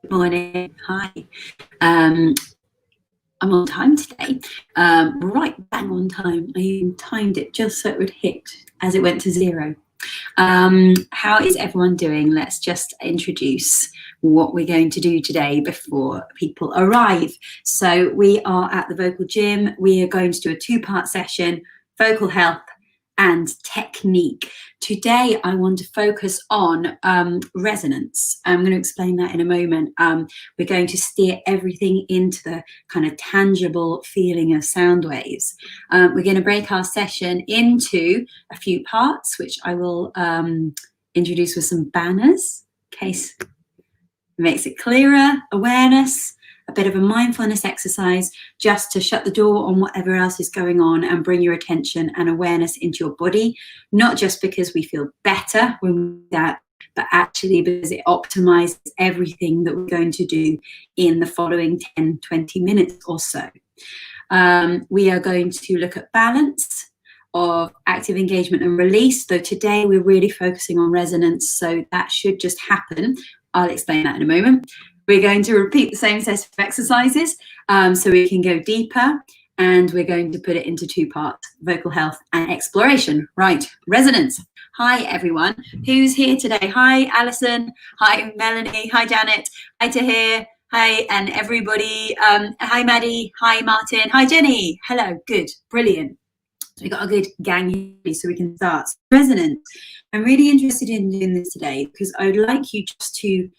Morning. Hi. I'm on time today. Right bang on time. I even timed it just so it would hit as it went to 0. How is everyone doing? Let's just introduce what we're going to do today before people arrive. So we are at the vocal gym. We are going to do a 2-part session, vocal health and technique. Today, I want to focus on resonance. I'm going to explain that in a moment. We're going to steer everything into the kind of tangible feeling of sound waves. We're going to break our session into a few parts, which I will introduce with some banners, in case it makes it clearer, awareness, a bit of a mindfulness exercise just to shut the door on whatever else is going on and bring your attention and awareness into your body, not just because we feel better when we do that, but actually because it optimizes everything that we're going to do in the following 10-20 minutes or so. We are going to look at balance of active engagement and release. So today we're really focusing on resonance, so that should just happen. I'll explain that in a moment. We're going to repeat the same set of exercises so we can go deeper, and we're going to put it into 2 parts, vocal health and exploration. Right, resonance. Hi, everyone. Who's here today? Hi, Alison. Hi, Melanie. Hi, Janet. Hi, Tahir. Hi, and everybody. Hi, Maddie. Hi, Martin. Hi, Jenny. Hello. Good. Brilliant. So we've got a good gang here, so we can start. Resonance. I'm really interested in doing this today because I would like you just to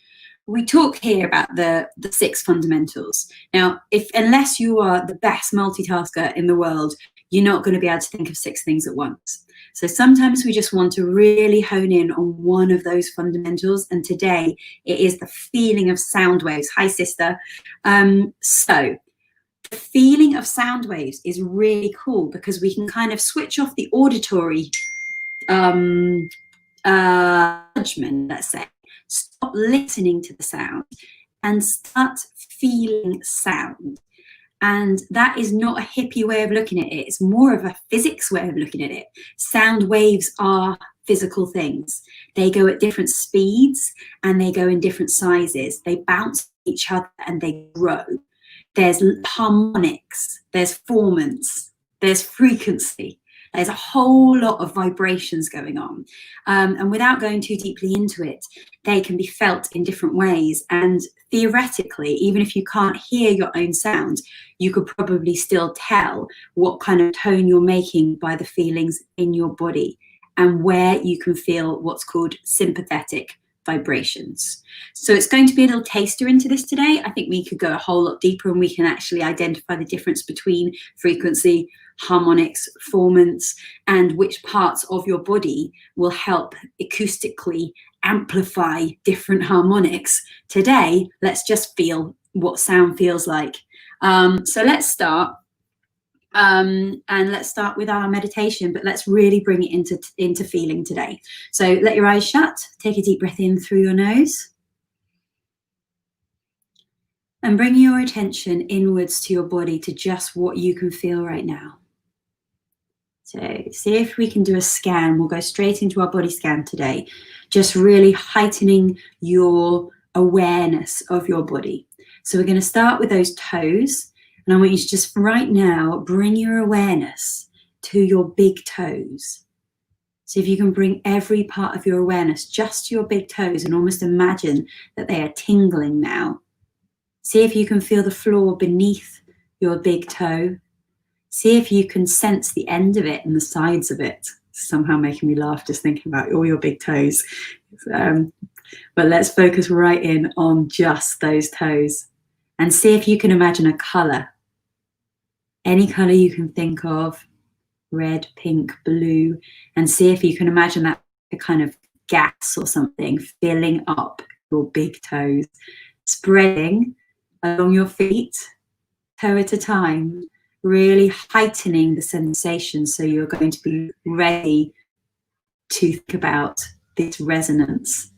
we talk here about the 6 fundamentals. Now, unless you are the best multitasker in the world, you're not going to be able to think of 6 things at once. So sometimes we just want to really hone in on one of those fundamentals. And today it is the feeling of sound waves. Hi, sister. So the feeling of sound waves is really cool because we can kind of switch off the auditory judgment, let's say. Stop listening to the sound and start feeling sound. And that is not a hippie way of looking at it. It's more of a physics way of looking at it. Sound waves are physical things. They go at different speeds and they go in different sizes. They bounce each other and they grow. There's harmonics, there's formants, there's frequency. There's a whole lot of vibrations going on. And without going too deeply into it, they can be felt in different ways. And theoretically, even if you can't hear your own sound, you could probably still tell what kind of tone you're making by the feelings in your body and where you can feel what's called sympathetic vibrations. So it's going to be a little taster into this today. I think we could go a whole lot deeper and we can actually identify the difference between frequency, harmonics, formants, and which parts of your body will help acoustically amplify different harmonics. Today, let's just feel what sound feels like. So let's start. And let's start with our meditation, but let's really bring it into feeling today. So let your eyes shut, take a deep breath in through your nose, and bring your attention inwards to your body, to just what you can feel right now. So see if we can do a scan. We'll go straight into our body scan today, just really heightening your awareness of your body. So we're going to start with those toes. And I want you to just right now bring your awareness to your big toes. So if you can bring every part of your awareness just to your big toes and almost imagine that they are tingling now. See if you can feel the floor beneath your big toe. See if you can sense the end of it and the sides of it. It's somehow making me laugh just thinking about all your big toes. But let's focus right in on just those toes. And see if you can imagine a colour. Any colour you can think of, red, pink, blue, and see if you can imagine that a kind of gas or something filling up your big toes, spreading along your feet, toe at a time, really heightening the sensation so you're going to be ready to think about this resonance.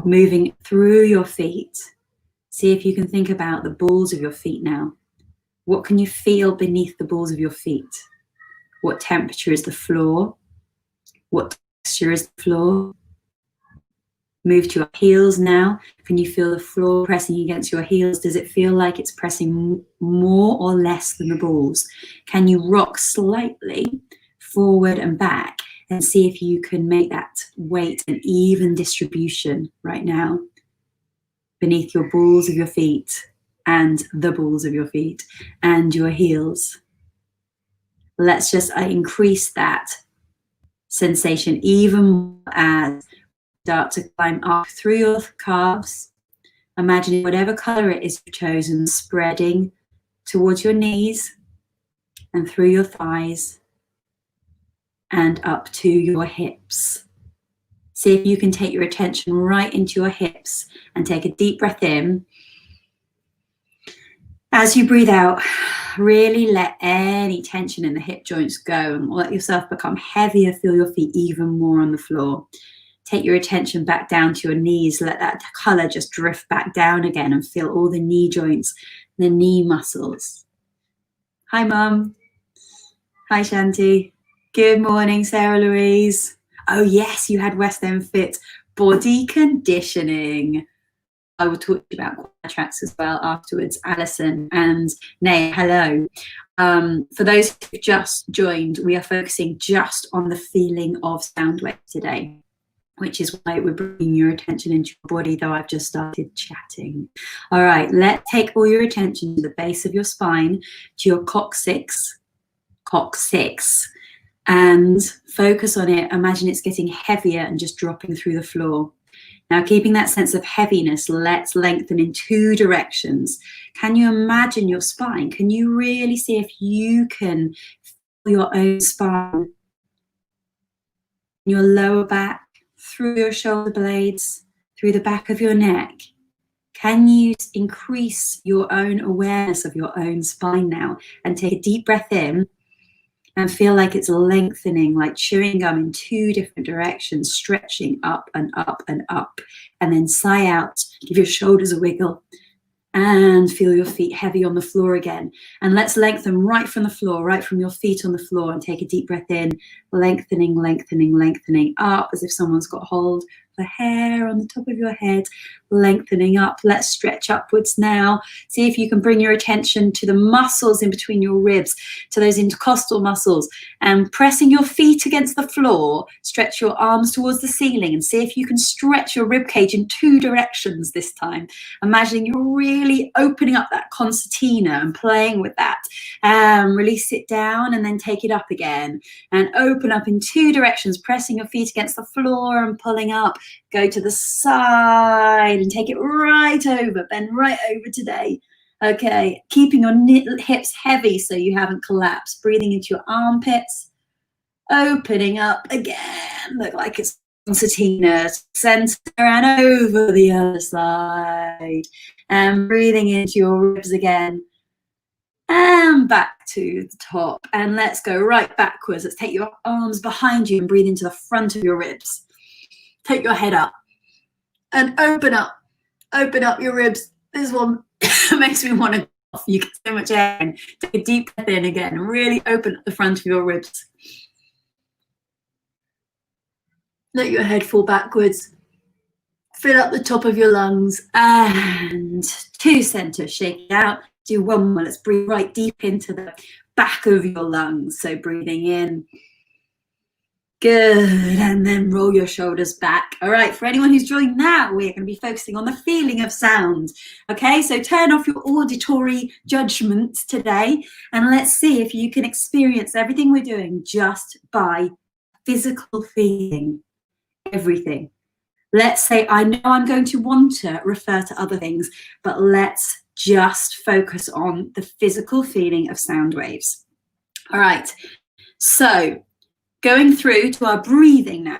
Moving through your feet. See if you can think about the balls of your feet now. What can you feel beneath the balls of your feet? What temperature is the floor? What texture is the floor? Move to your heels now. Can you feel the floor pressing against your heels? Does it feel like it's pressing more or less than the balls? Can you rock slightly forward and back and see if you can make that weight an even distribution right now beneath your balls of your feet and the balls of your feet and your heels? Let's just increase that sensation even more as start to climb up through your calves. Imagining whatever color it is you've chosen spreading towards your knees and through your thighs and up to your hips. See if you can take your attention right into your hips and take a deep breath in. As you breathe out, really let any tension in the hip joints go and let yourself become heavier. Feel your feet even more on the floor. Take your attention back down to your knees. Let that color just drift back down again and feel all the knee joints, the knee muscles. Hi, Mum. Hi, Shanti. Good morning, Sarah Louise. Oh, yes, you had West End Fit body conditioning. I will talk to you about tracks as well afterwards. Alison and Nay, hello. For those who've just joined, we are focusing just on the feeling of sound waves today, which is why we're bringing your attention into your body, though I've just started chatting. All right, let's take all your attention to the base of your spine, to your coccyx, and focus on it. Imagine it's getting heavier and just dropping through the floor. Now, keeping that sense of heaviness, let's lengthen in two directions. Can you imagine your spine? Can you really see if you can feel your own spine, your lower back, through your shoulder blades, through the back of your neck? Can you increase your own awareness of your own spine now and take a deep breath in and feel like it's lengthening, like chewing gum in two different directions, stretching up and up and up, and then sigh out, give your shoulders a wiggle and feel your feet heavy on the floor again. And let's lengthen right from the floor, right from your feet on the floor, and take a deep breath in, lengthening, lengthening, lengthening up as if someone's got hold of the hair on the top of your head, lengthening up. Let's stretch upwards now. See if you can bring your attention to the muscles in between your ribs, to those intercostal muscles, and pressing your feet against the floor, stretch your arms towards the ceiling and see if you can stretch your rib cage in two directions this time. Imagining you're really opening up that concertina and playing with that. Release it down and then take it up again and open up in two directions, pressing your feet against the floor and pulling up. Go to the side and take it right over, bend right over today. Okay, keeping your hips heavy so you haven't collapsed. Breathing into your armpits, opening up again, look like it's concertina, center and over the other side. And breathing into your ribs again. And back to the top. And let's go right backwards. Let's take your arms behind you and breathe into the front of your ribs. Take your head up and open up your ribs. This one makes me want to cough. You get so much air in. Take a deep breath in again and really open up the front of your ribs. Let your head fall backwards. Fill up the top of your lungs and to center, shake it out. Do one more. Let's breathe right deep into the back of your lungs. So breathing in. Good, and then roll your shoulders back. All right, for anyone who's joined now, we're going to be focusing on the feeling of sound. Okay, so turn off your auditory judgment today, and let's see if you can experience everything we're doing just by physical feeling. Everything. Let's say, I know I'm going to want to refer to other things, but let's just focus on the physical feeling of sound waves. All right, so going through to our breathing now,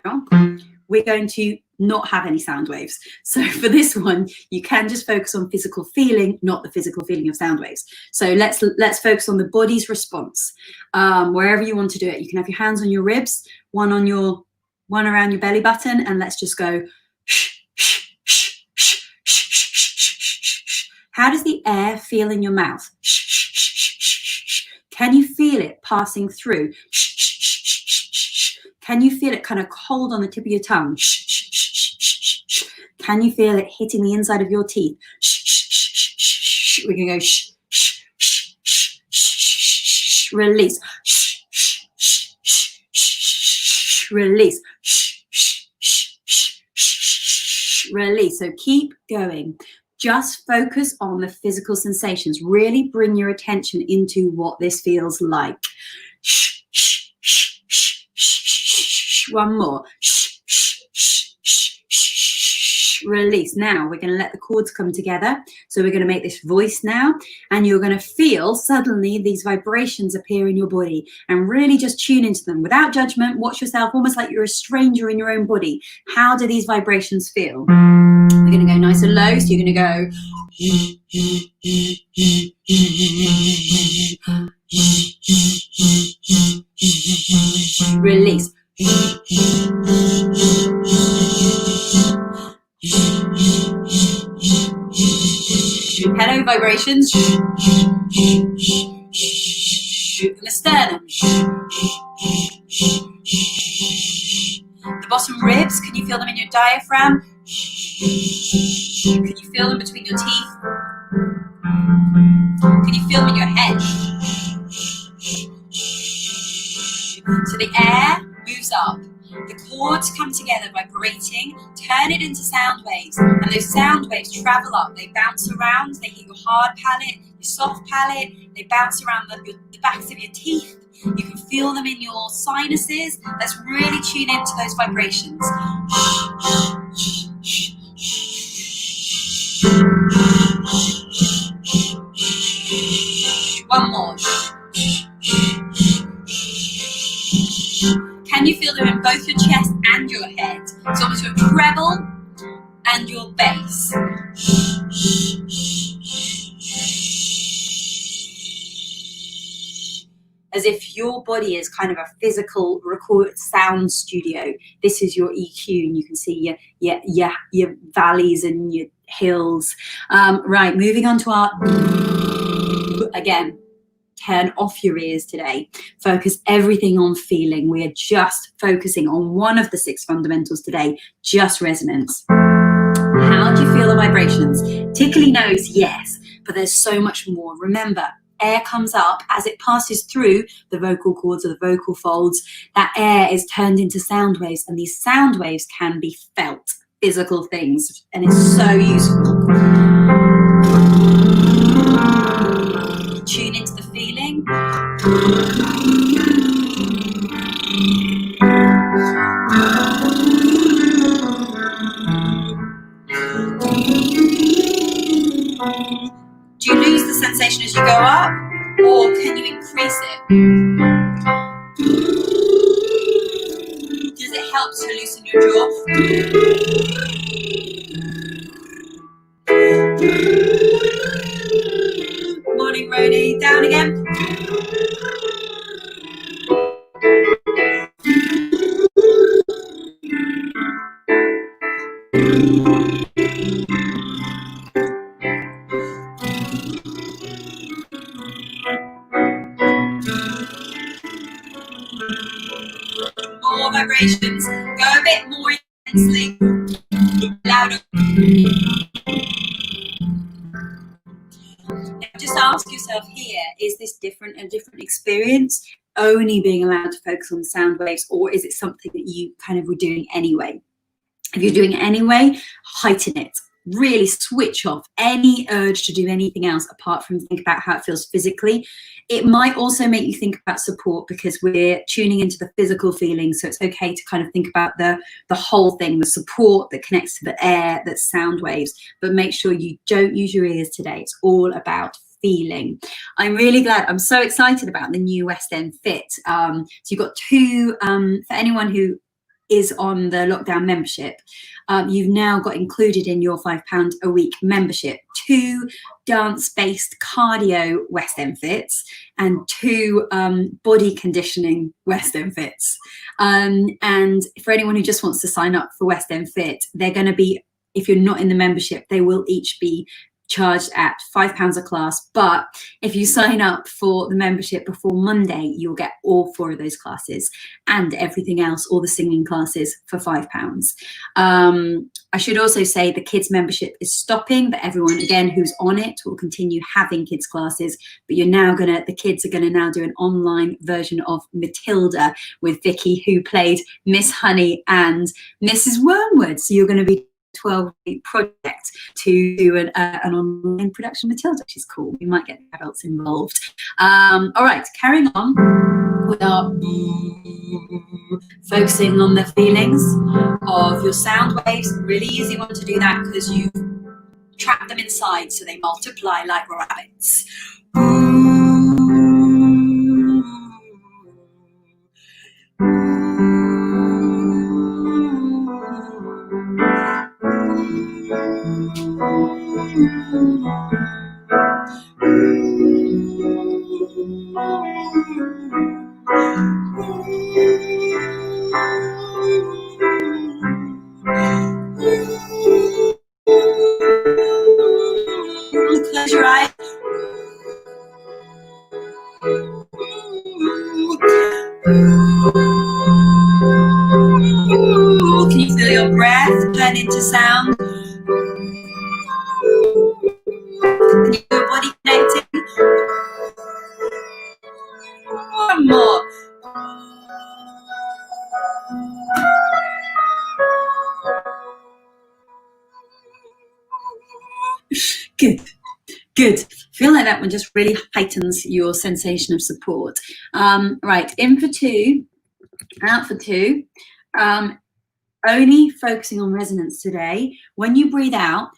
we're going to not have any sound waves. So for this one, you can just focus on physical feeling, not the physical feeling of sound waves. So let's focus on the body's response. Wherever you want to do it, you can have your hands on your ribs, one around your belly button, and let's just go shh, shh, shh, shh, shh, shh, shh, shh. How does the air feel in your mouth? Shh, shh, shh, shh, shh. Can you feel it passing through? Shh, shh, shh, shh, shh, shh. Can you feel it kind of cold on the tip of your tongue? Shh, shh, shh, shh, shh, shh. Can you feel it hitting the inside of your teeth? Shh, shh, shh, shh, shh. We're going to go shh, shh, shh, shh, shh, release. Shh, shh, shh, shh, shh, release. Shh, shh, shh, shh, shh, release. So keep going. Just focus on the physical sensations. Really bring your attention into what this feels like. Shh, shh, shh, shh, shh. One more. Shh, shh, shh, shh, shh. Release. Now we're going to let the chords come together. So we're going to make this voice now, and you're going to feel suddenly these vibrations appear in your body, and really just tune into them without judgment. Watch yourself almost like you're a stranger in your own body. How do these vibrations feel? We're going to go nice and low. So you're going to go release. Hello, vibrations. In the sternum. The bottom ribs, can you feel them in your diaphragm? Can you feel them between your teeth? Can you feel them in your head? So the air moves up. The chords come together vibrating, turn it into sound waves, and those sound waves travel up. They bounce around, they hit your hard palate, your soft palate, they bounce around the backs of your teeth. You can feel them in your sinuses. Let's really tune into those vibrations. One more. Can you feel them in both your chest and your head? So almost your treble and your bass. As if your body is kind of a physical record sound studio. This is your EQ, and you can see your valleys and your hills. Right, moving on to our again. Turn off your ears today. Focus everything on feeling. We are just focusing on one of the 6 fundamentals today, just resonance. How do you feel the vibrations? Tickly nose, yes, but there's so much more. Remember, air comes up as it passes through the vocal cords or the vocal folds. That air is turned into sound waves, and these sound waves can be felt, physical things, and it's so useful. Tune into the feeling. Do you lose the sensation as you go up, or can you increase it? Does it help to loosen your jaw? Morning, Roni. Down again. More vibrations. Go a bit more intensely. Louder. Now just ask yourself here, is this a different experience? Only being allowed to focus on the sound waves, or is it something that you kind of were doing anyway? If you're doing it anyway, heighten it. Really switch off any urge to do anything else apart from think about how it feels physically. It might also make you think about support, because we're tuning into the physical feelings, so it's okay to kind of think about the whole thing, the support that connects to the air, that's sound waves, but make sure you don't use your ears today. It's all about feeling. I'm really glad, I'm so excited about the new West End Fit. So you've got 2, for anyone who is on the lockdown membership, you've now got included in your £5 a week membership 2 dance-based cardio West End Fits and 2 body conditioning West End Fits. And for anyone who just wants to sign up for West End Fit, they're going to be, if you're not in the membership, they will each be charged at £5 a class, but if you sign up for the membership before Monday, you'll get all 4 of those classes and everything else, all the singing classes, for £5. I should also say the kids membership is stopping, but everyone again who's on it will continue having kids classes, but the kids are gonna now do an online version of Matilda with Vicky, who played Miss Honey and Mrs. Wormwood. So you're gonna be 12-week project to do an online production of Matilda, which is cool. We might get adults involved. All right, carrying on. We are focusing on the feelings of your sound waves. Really easy one to do that because you've trapped them inside, so they multiply like rabbits. Close your eyes. Can you feel your breath turn into sound? Can you feel your body connecting? One more. Good. Feel like that one just really heightens your sensation of support. Right, in for 2, out for 2. Only focusing on resonance today. When you breathe out,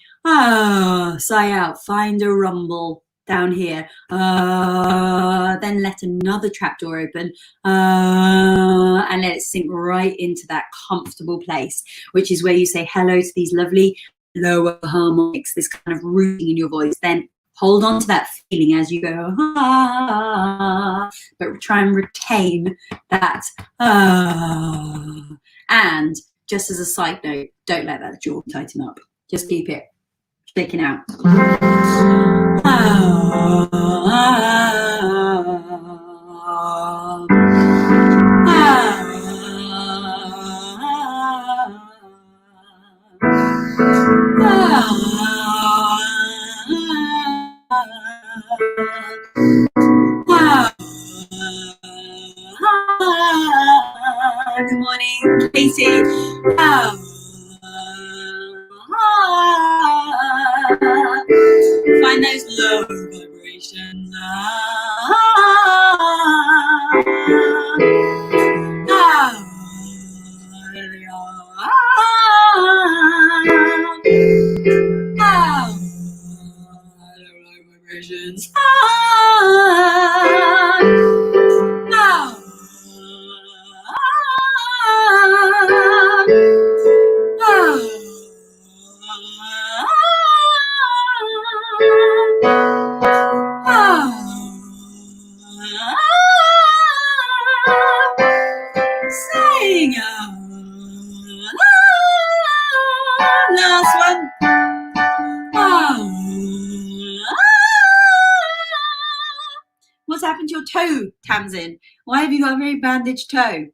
sigh out, find a rumble down here. Then let another trapdoor open and let it sink right into that comfortable place, which is where you say hello to these lovely lower harmonics, this kind of rooting in your voice. Then hold on to that feeling as you go, but try and retain that. And just as a side note, don't let that jaw tighten up. Just keep it shaking out. Good morning, Casey. Find those low vibrations. There they are. Low vibrations. Sing last one. What's happened to your toe, Tamsin? Why have you got a very bandaged toe?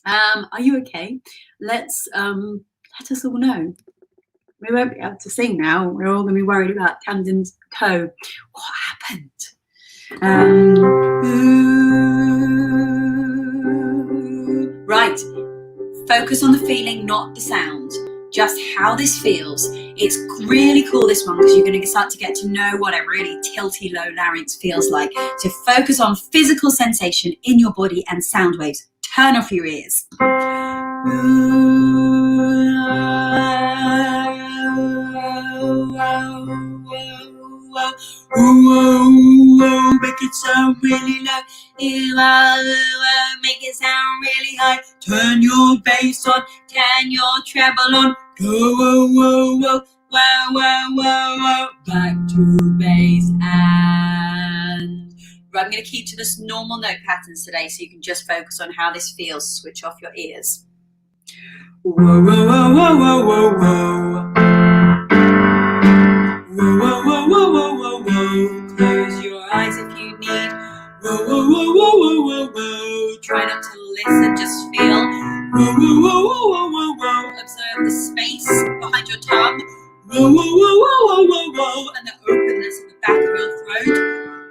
Are you okay? Let us all know. We won't be able to sing now. We're all going to be worried about Tamsin's toe. What happened? Right. Focus on the feeling, not the sound. Just how this feels. It's really cool, this one, because you're going to start to get to know what a really tilty low larynx feels like. So focus on physical sensation in your body and sound waves. Turn off your ears. Make it sound really low. Make it sound really high. Turn your bass on, turn your treble on. Go, whoa, whoa, whoa, whoa, whoa, whoa, whoa. Back to bass and. Right, I'm going to keep to this normal note patterns today, so you can just focus on how this feels. Switch off your ears. Whoa, whoa, whoa, whoa, whoa, whoa, whoa. Whoa, whoa. whoa, whoa, whoa, whoa, whoa, whoa, and the openness at the back of your throat.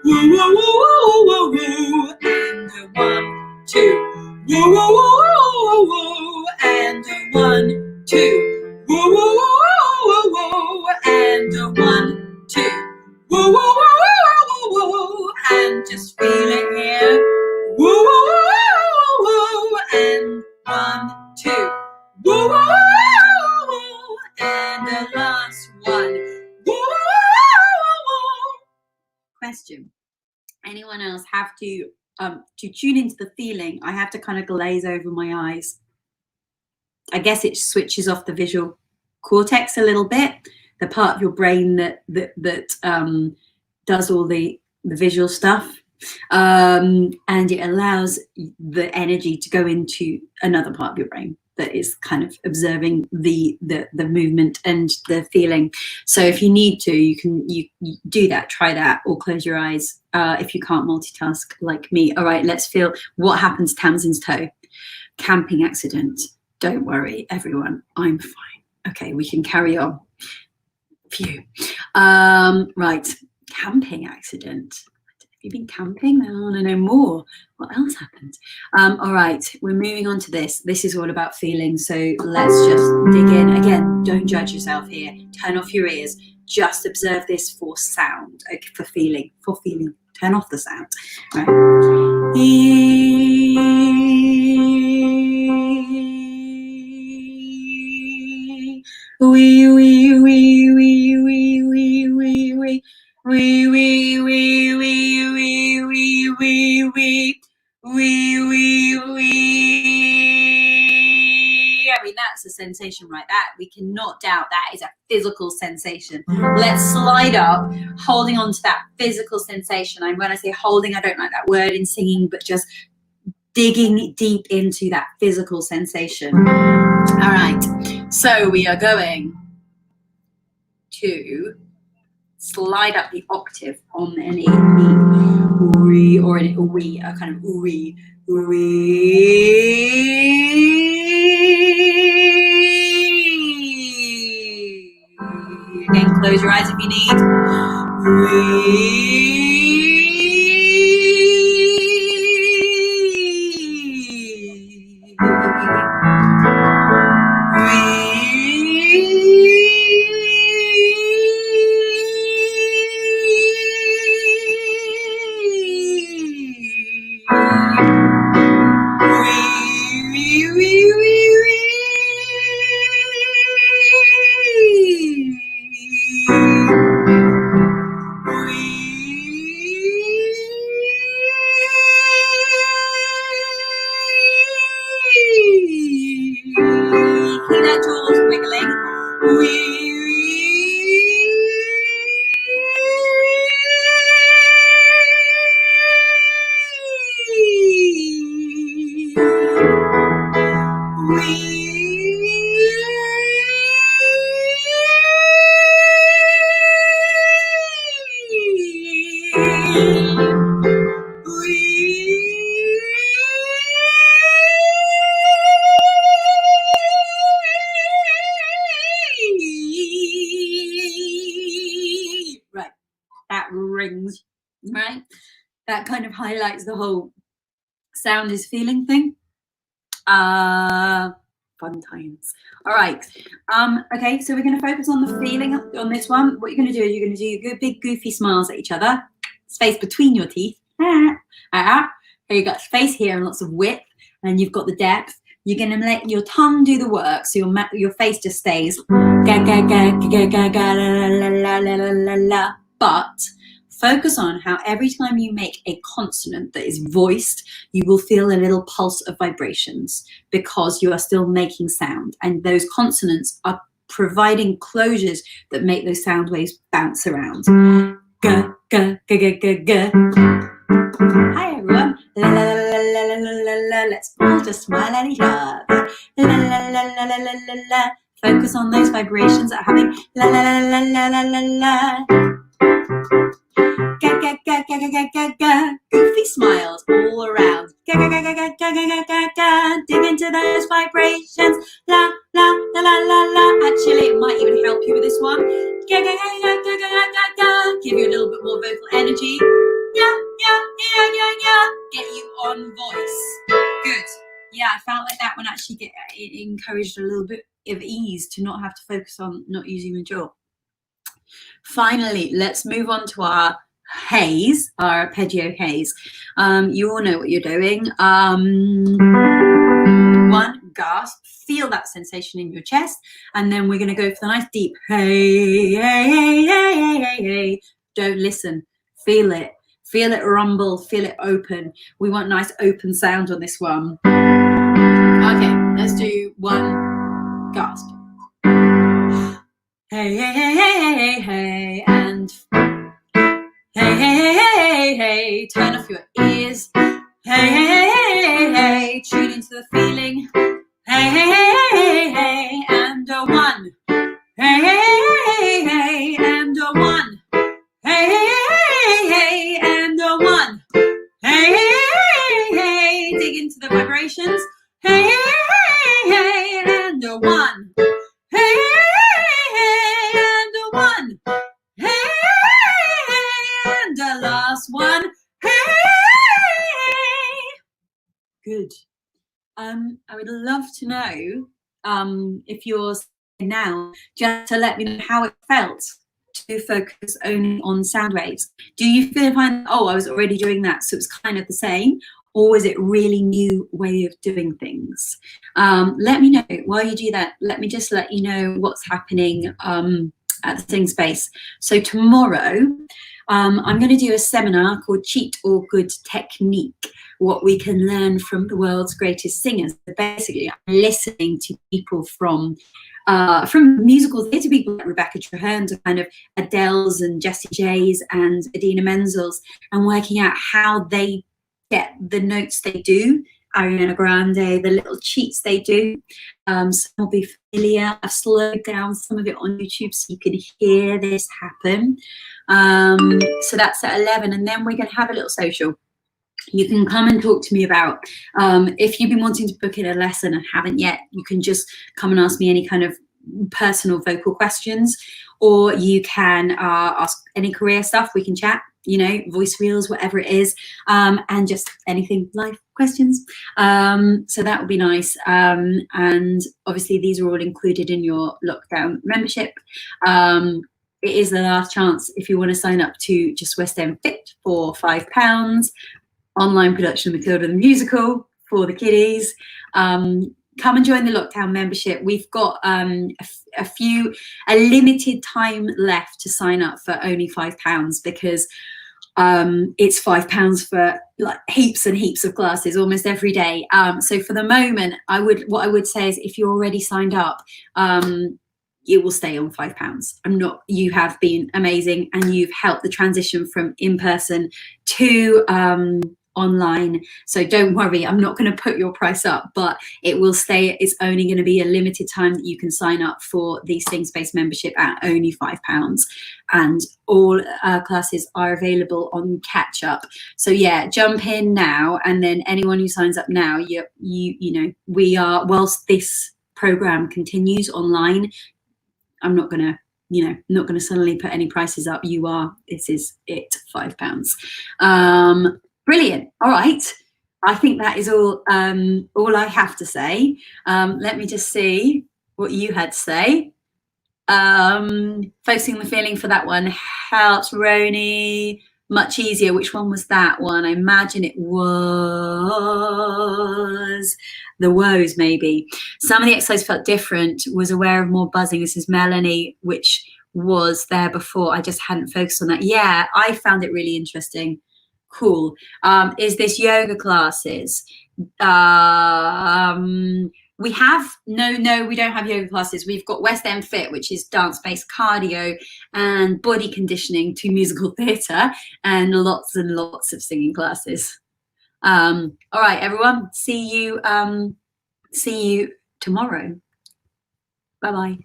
Whoa, whoa, whoa, whoa, whoa, whoa, and a 1, 2. Whoa, whoa, whoa, whoa, whoa, and a 1, 2. Whoa, whoa, whoa, whoa, whoa, and a 1, 2. Whoa, whoa, whoa, whoa, whoa, and just feel it here. Whoa, whoa, whoa, whoa, and 1, 2. Whoa, whoa, whoa, whoa, and the last one. Whoa, whoa, whoa. Question. Anyone else have to tune into the feeling? I have to kind of glaze over my eyes. I guess it switches off the visual cortex a little bit, the part of your brain that does all the visual stuff, and it allows the energy to go into another part of your brain that is kind of observing the movement and the feeling. So if you need to, you do that, try that, or close your eyes if you can't multitask like me. All right, let's feel what happens to Tamsin's toe. Camping accident. Don't worry, everyone, I'm fine. Okay, we can carry on. Phew. Right, camping accident. Have you been camping? I want to know more. What else happened? All right, we're moving on to this. This is all about feelings, so let's just dig in. Again, don't judge yourself here. Turn off your ears. Just observe this for sound, okay, for feeling. Turn off the sound. All right. I mean, that's a sensation, right? That we cannot doubt. That is a physical sensation. Let's slide up, holding on to that physical sensation. And when I say holding, I don't like that word in singing, but just digging deep into that physical sensation. All right, so we are going to slide up the octave on an E, re, or an we, a kind of re. Again, close your eyes if you need. Right, that rings, right? That kind of highlights the whole sound is feeling thing. Fun times. All right. Okay, so we're going to focus on the feeling on this one. What you're going to do is you're going to do your big goofy smiles at each other. Space between your teeth. Here you got space here and lots of width, and you've got the depth. You're going to let your tongue do the work, so your face just stays. But focus on how every time you make a consonant that is voiced, you will feel a little pulse of vibrations because you are still making sound. And those consonants are providing closures that make those sound waves bounce around. G, g, g, g, g, g. Hi everyone. La, la, la, la, la, la, la, la. Let's all just smile at each other. La, la, la, la, la, la, la, la. Focus on those vibrations that are having la, la, la, la, la, la, la, la. Goofy smiles all around. Dig into those vibrations. La la la la la la. Actually, it might even help you with this one. Give you a little bit more vocal energy. Yeah. Get you on voice. Good. Yeah, I felt like that one actually it encouraged a little bit of ease to not have to focus on not using the jaw. Finally, let's move on to our haze, our arpeggio haze. You all know what you're doing. One, gasp, feel that sensation in your chest, and then we're going to go for the nice deep hey, hey, hey, hey, hey, hey, hey. Don't listen, feel it rumble, feel it open. We want nice open sound on this one. Okay, let's do one gasp. Hey, hey, hey, hey, hey, hey, and hey, hey, hey, hey, turn off your ears. Hey, hey, hey, hey, tune into the feeling. Hey, hey, hey, hey, and a one. Hey, hey, hey, and a one. Hey, hey, hey, and a one. Hey, hey, hey, dig into the vibrations. Hey, hey, hey, and a one. Hey, hey, and a one. Hey, and a last one. Hey. Good. I would love to know if you're now, just to let me know how it felt to focus only on sound waves. Do you find, oh, I was already doing that, so it's kind of the same, or was it really new way of doing things? Let me know while you do that. Let me just let you know what's happening at the Sing Space. So tomorrow, I'm going to do a seminar called Cheat or Good Technique, what we can learn from the world's greatest singers. Basically, I'm listening to people from musical theatre people like Rebecca Traherne to kind of Adele's and Jessie J's and Idina Menzel's, and working out how they get the notes they do. Ariana Grande, the little cheats they do. Some will be familiar. I've slowed down some of it on YouTube so you can hear this happen. So that's at 11, and then we're going to have a little social. You can come and talk to me about, if you've been wanting to book in a lesson and haven't yet, you can just come and ask me any kind of personal vocal questions, or you can ask any career stuff. We can chat, you know, voice reels, whatever it is, and just anything, live questions. So that would be nice. And obviously these are all included in your lockdown membership. It is the last chance if you want to sign up to just West End Fit for £5. Online production of Matilda the Musical for the kiddies. Come and join the lockdown membership. We've got a limited time left to sign up for only £5, because it's £5 for like heaps and heaps of classes almost every day. So for the moment, what I would say is, if you're already signed up, it will stay on £5. You have been amazing, and you've helped the transition from in-person to online. So don't worry, I'm not going to put your price up, but it will stay. It's only going to be a limited time that you can sign up for the Sing Space membership at only £5, and all classes are available on catch up. So yeah, jump in now, and then anyone who signs up now, you know, we are, whilst this program continues online, I'm not going to suddenly put any prices up. This is it, £5. Brilliant. All right. I think that is all I have to say. Let me just see what you had to say. Focusing on the feeling for that one helps. Roni, much easier. Which one was that one? I imagine it was the woes, maybe. Some of the exercise felt different, was aware of more buzzing. This is Melanie, which was there before. I just hadn't focused on that. Yeah, I found it really interesting. Cool. Is this yoga classes? We have we don't have yoga classes. We've got West End Fit, which is dance-based cardio and body conditioning to musical theatre, and lots of singing classes. All right, everyone. See you tomorrow. Bye bye.